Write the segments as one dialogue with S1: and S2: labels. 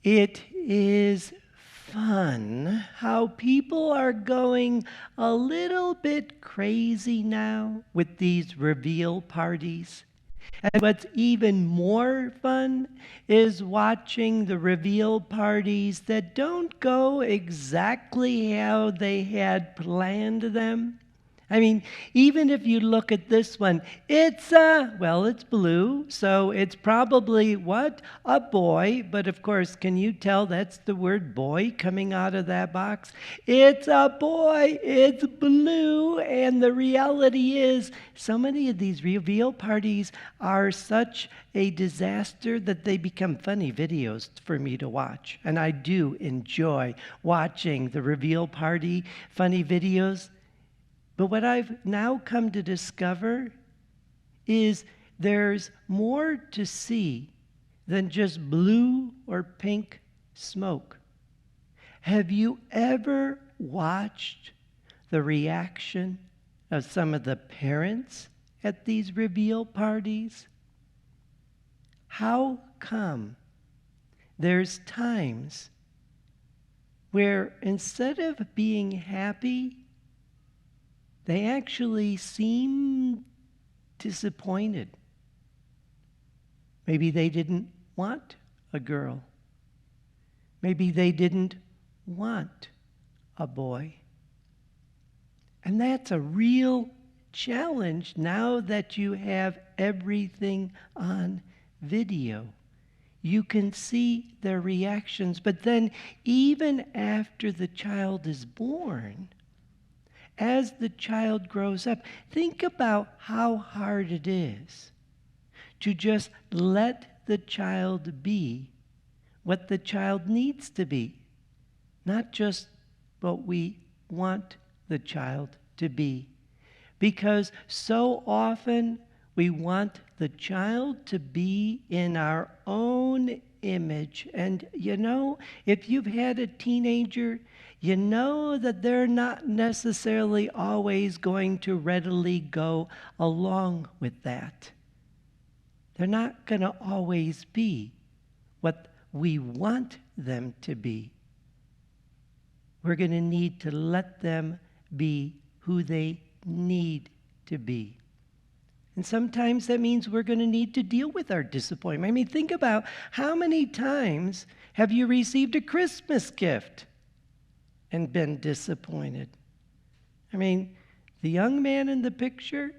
S1: It is fun how people are going a little bit crazy now with these reveal parties. And what's even more fun is watching the reveal parties that don't go exactly how they had planned them. I mean, even if you look at this one, it's blue, so it's probably what? A boy, but of course, can you tell that's the word boy coming out of that box? It's a boy, it's blue, and the reality is so many of these reveal parties are such a disaster that they become funny videos for me to watch. And I do enjoy watching the reveal party funny videos. But what I've now come to discover is there's more to see than just blue or pink smoke. Have you ever watched the reaction of some of the parents at these reveal parties? How come there's times where instead of being happy, they actually seem disappointed? Maybe they didn't want a girl. Maybe they didn't want a boy. And that's a real challenge now that you have everything on video. You can see their reactions, but then even after the child is born, as the child grows up, think about how hard it is to just let the child be what the child needs to be, not just what we want the child to be. Because so often we want the child to be in our own image. And if you've had a teenager, you know that they're not necessarily always going to readily go along with that. They're not going to always be what we want them to be. We're going to need to let them be who they need to be. And sometimes that means we're going to need to deal with our disappointment. I mean, think about how many times have you received a Christmas gift and been disappointed? I mean, the young man in the picture,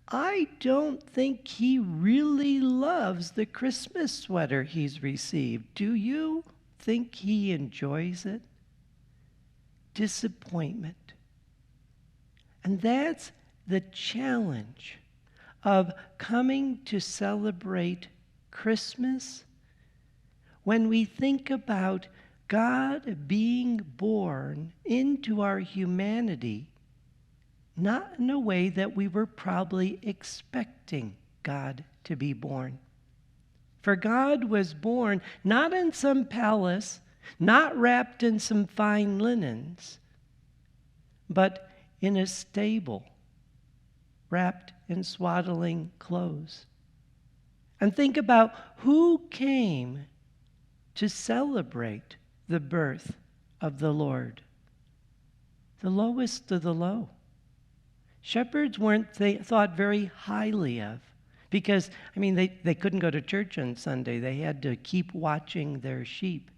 S1: I don't think he really loves the Christmas sweater he's received. Do you think he enjoys it? Disappointment. And that's the challenge of coming to celebrate Christmas when we think about God being born into our humanity, not in a way that we were probably expecting God to be born. For God was born not in some palace, not wrapped in some fine linens, but in a stable, wrapped in swaddling clothes. And think about who came to celebrate the birth of the Lord. The lowest of the low. Shepherds weren't thought very highly of because, they couldn't go to church on Sunday. They had to keep watching their sheep.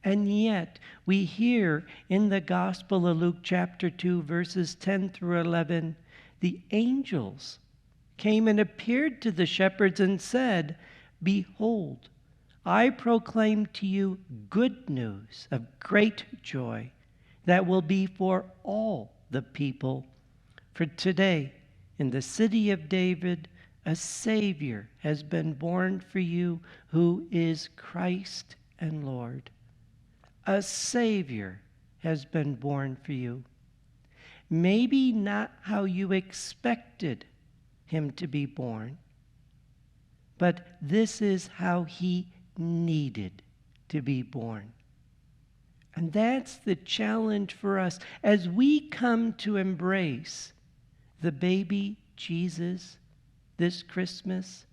S1: And yet, we hear in the Gospel of Luke chapter 2, verses 10 through 11, the angels came and appeared to the shepherds and said, "Behold, I proclaim to you good news of great joy that will be for all the people. For today, in the city of David, a Savior has been born for you, who is Christ and Lord." A Savior has been born for you. Maybe not how you expected him to be born, but this is how he needed to be born. And that's the challenge for us as we come to embrace the baby Jesus this Christmas.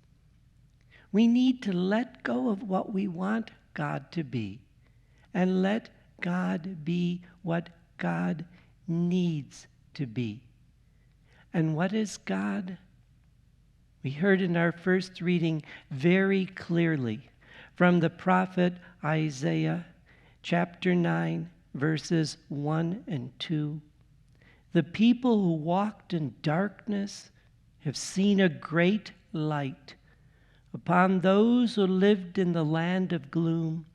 S1: We need to let go of what we want God to be, and let God be what God needs to be. And what is God? We heard in our first reading very clearly from the prophet Isaiah, chapter 9, verses 1 and 2. The people who walked in darkness have seen a great light. Upon those who lived in the land of gloom,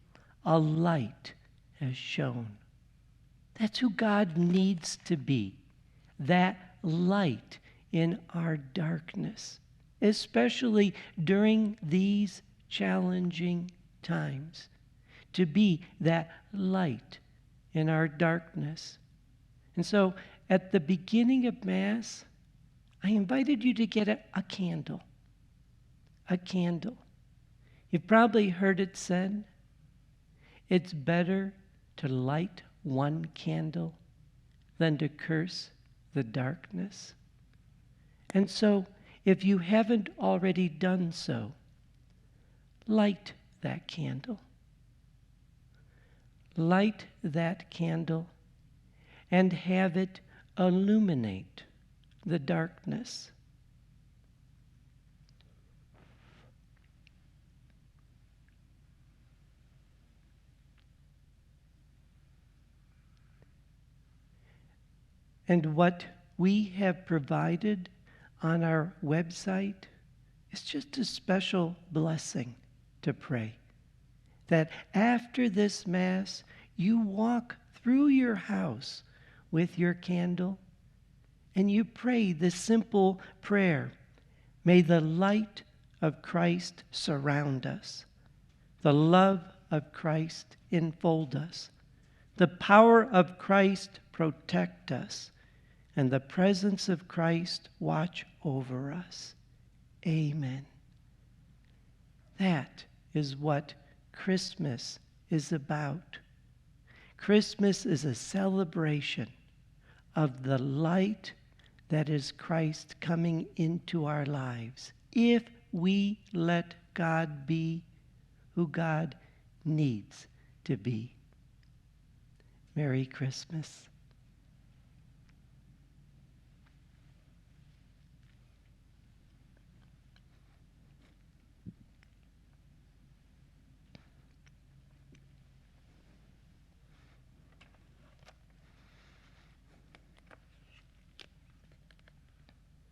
S1: a light has shone. That's who God needs to be, that light in our darkness, especially during these challenging times, to be that light in our darkness. And so at the beginning of Mass, I invited you to get a candle. A candle. You've probably heard it said, it's better to light one candle than to curse the darkness. And so, if you haven't already done so, light that candle. Light that candle and have it illuminate the darkness. And what we have provided on our website is just a special blessing to pray. That after this Mass, you walk through your house with your candle and you pray this simple prayer. May the light of Christ surround us, the love of Christ enfold us, the power of Christ protect us, and the presence of Christ watch over us. Amen. That is what Christmas is about. Christmas is a celebration of the light that is Christ coming into our lives, if we let God be who God needs to be. Merry Christmas.